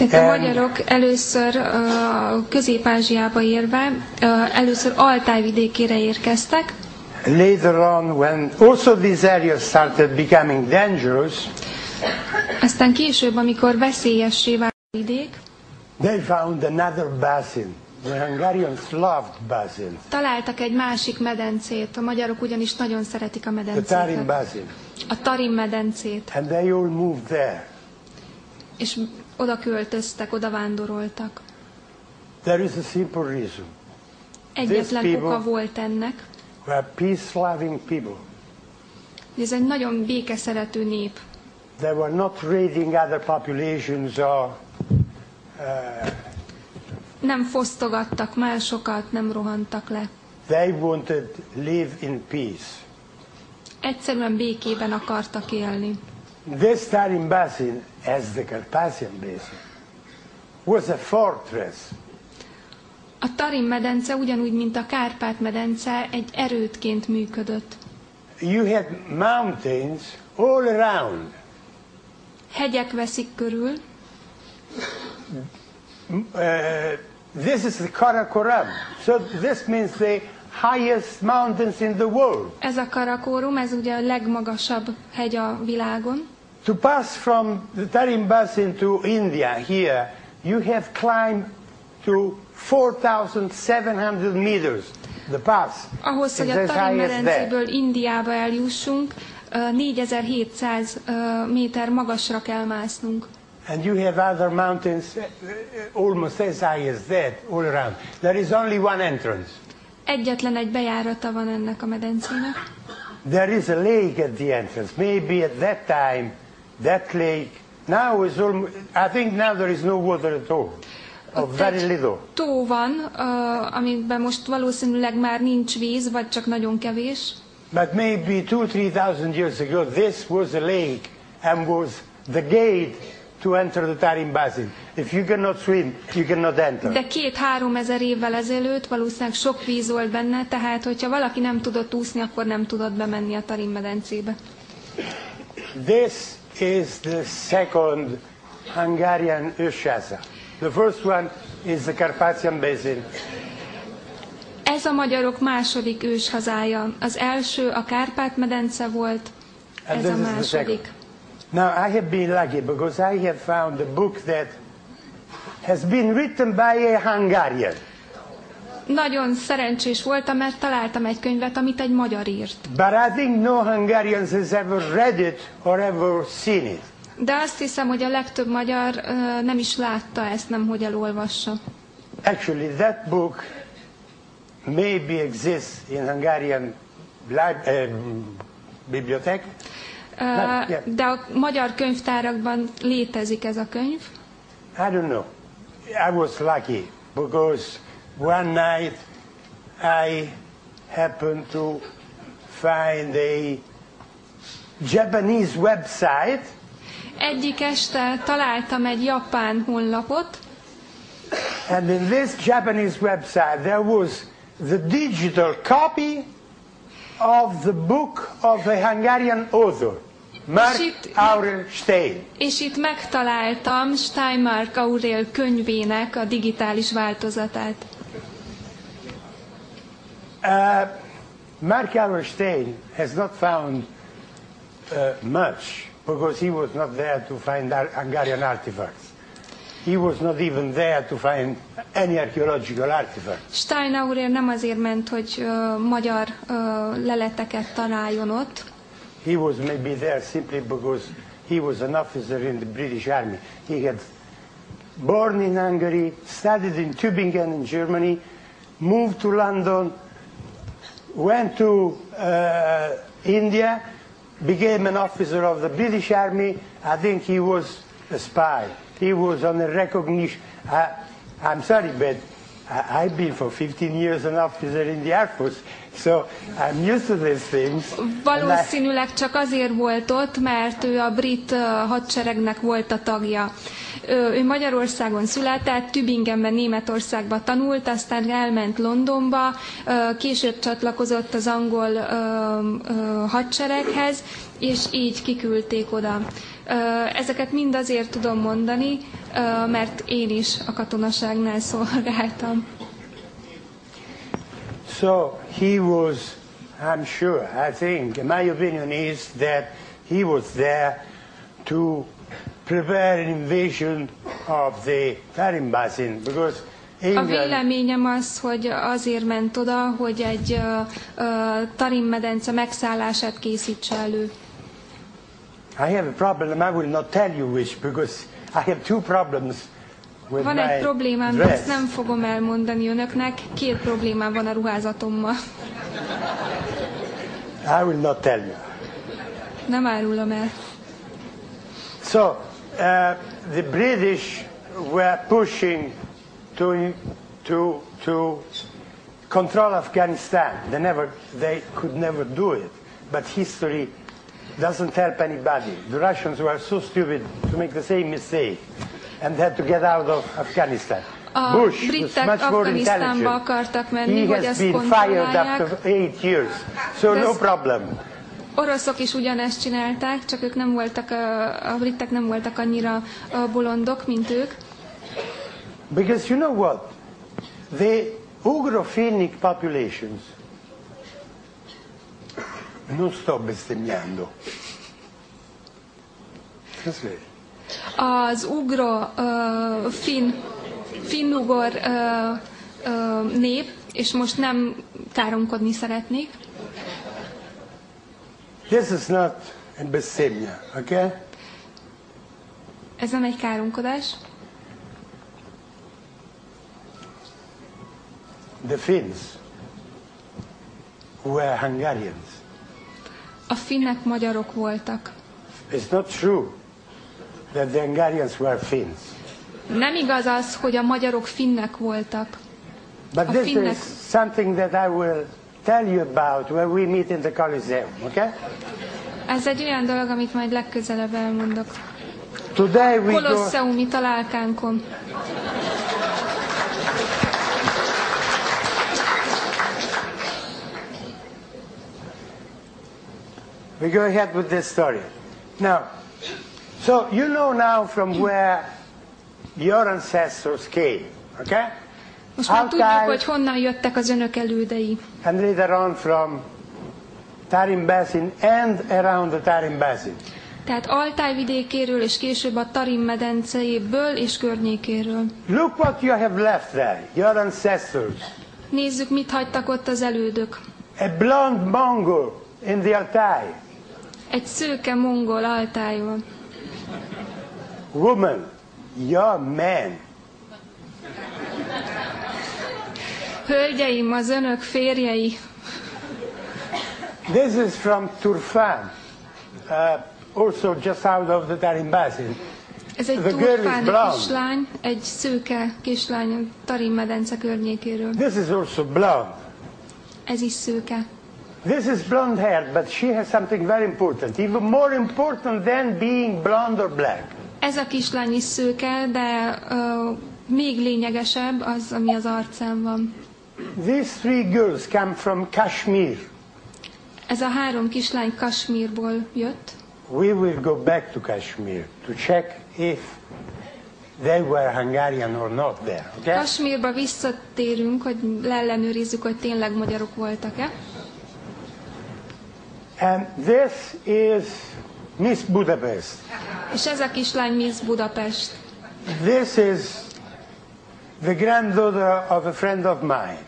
Tehát a magyarok először Közép-Ázsiába érve, először Altáj vidékére érkeztek. Later on, when also these areas started becoming dangerous, aztán később, amikor veszélyessé vált a vidék, they found another basin. The Hungarians loved basins. Találtak egy másik medencét. A magyarok ugyanis nagyon szeretik a medencéket. The Tarim basin. A Tarim medencét. And they all moved there. És oda költöztek, oda vándoroltak. There is a simple reason. Egyetlen oka volt ennek. Were peace-loving people. Ez egy nagyon békeszerető nép. They were not raiding other populations or nem fosztogattak másokat, nem rohantak le. They wanted live in peace. Egyszerűen békében akartak élni. This Tarim basin, as the Carpathian basin, was a fortress. A Tarim medence ugyanúgy, mint a Kárpát-medence egy erődként működött. You had mountains all around. Hegyek veszik körül. This is the Karakoram. So this means the highest mountains in the world. Ez a Karakorum, ez ugye a legmagasabb hegy a világon. To pass from the Tarim basin to India here, you have climbed to 4,700 meters. The pass. Ahhoz, hogy a Tarim medencéből Indiába eljussunk, 4700 méter magasra kell másznunk. And you have other mountains almost as high as that all around. There is only one entrance. Egyetlen egy bejárata van ennek a medencének. There is a lake at the entrance. Maybe at that time, that lake now is almost. I think now there is no water at all, or very little. Tó van, amiben most valószínűleg már nincs víz, vagy csak nagyon kevés. But maybe 2,000–3,000 years ago, this was a lake and was the gate to enter the Tarim basin. If you cannot swim, you cannot enter. De 2–3 ezer évvel ezelőtt valószínűleg sok víz volt benne, tehát hogyha valaki nem tudott úszni, akkor nem tudott bemenni a Tarim medencébe. This is the second Hungarian őshaza. The first one is the Carpathian basin. Ez a magyarok második őshazája. Az első a Kárpát-medence volt, ez a második. Now I have been lucky because I have found a book that has been written by a Hungarian. Nagyon szerencsés voltam, mert találtam egy könyvet, amit egy magyar írt. But I think no Hungarian has ever read it or ever seen it. De azt hiszem, hogy a legtöbb magyar nem is látta ezt, nem hogy elolvassa. Actually, that book maybe exists in Hungarian bibliothèque. De a magyar könyvtárakban létezik ez a könyv. I don't know. I was lucky because one night I happened to find a Japanese website. Egyik este találtam egy japán honlapot. And in this Japanese website there was the digital copy of the book of a Hungarian author, Mark Aurel Stein. És itt megtaláltam Steinmark Aurel könyvének a digitális változatát. Mark Aurel Stein has not found much because he was not there to find Hungarian artifacts. He was not even there to find any archaeological artifact. Stein Aurel nem azért ment, hogy magyar leleteket találjon ott. He was maybe there simply because he was an officer in the British Army. He had born in Hungary, studied in Tübingen in Germany, moved to London, went to India, became an officer of the British Army. I think he was a spy. He was on a recognition. I'm sorry, but I've been for 15 years an officer in the Air Force, so I'm used to these things. Valószínűleg csak azért volt ott, mert ő a brit hadseregnek volt a tagja. Ő Magyarországon született, Tübingenben, Németországban tanult, aztán elment Londonba, később csatlakozott az angol hadsereghez, és így kiküldték oda. Ezeket mind azért tudom mondani, mert én is a katonaságnál szolgáltam. So he was, I'm sure, I think, my opinion is that he was there to prepare an invasion of the Tarim Basin, because A England, véleményem az, hogy azért ment oda, hogy egy Tarim medence megszállását készítse elő. I have a problem, I will not tell you which, because I have two problems with Van egy my problémám, de dress. ezt nem fogom elmondani önöknek. 2 problémám van a ruházatommal. I will not tell you. Nem árulom el. So, the British were pushing to control Afghanistan. They could never do it. But history doesn't help anybody. The Russians were so stupid to make the same mistake and had to get out of Afghanistan. A Bush was britek much more Afganisztánba intelligent. akartak menni, He hogy has ezt been fired kontrollálják. after 8 years, so no problem. Oroszok is ugyanezt csinálták, csak ők nem voltak, a britek nem voltak annyira bolondok, mint ők. Because you know what? The Ugro-Finnic populations non sto bestemmiando. Az finn-ugor nép, és most nem káromkodni szeretnék. This is not a bestemmia, okay? Ez nem egy káromkodás. The Finns were Hungarians. A finnek magyarok voltak. It's not true that the Hungarians were Finns. Nem igaz az, hogy a magyarok finnek voltak. But A this finnek. is something that I will tell you about when we meet in the Colosseum, okay? Ez egy olyan dolog, amit majd legközelebb elmondok. Today we go... Kolosseumi találkánkon. We go ahead with this story. Now, so you know now from where your ancestors came, okay? Most már tudjuk, Altai, hogy honnan jöttek az önök elődei. and later on from Tarim Basin and around the Tarim Basin. Tehát Altáj vidékéről, és később a Tarim medencéből és környékéről. Look what you have left there, your ancestors. Nézzük, mit hagytak ott az elődök. A blonde Mongol in the Altai. Egy szőke mongol Altájon. Woman, your man. Hölgyeim, az önök férjei. This is from Turfan, also just out of the Tarim Basin. Ez egy The girl is turfáni blonde. kislány, egy szőke kislány a Tarim medence környékéről. This is also blonde. Ez is szőke. This is blonde hair, but she has something very important, even more important than being blonde or black. Ez a kislány is szőke, de még lényegesebb az, ami az arcán van. These 3 girls come from Kashmir. Ez a 3 kislány Kasmírból jött. We will go back to Kashmir to check if they were Hungarian or not there. Okay? Kasmírba visszatérünk, hogy leellenőrizzük, hogy tényleg magyarok voltak-e. And this is Miss Budapest. És ez a kislány Miss Budapest. This is the granddaughter of a friend of mine.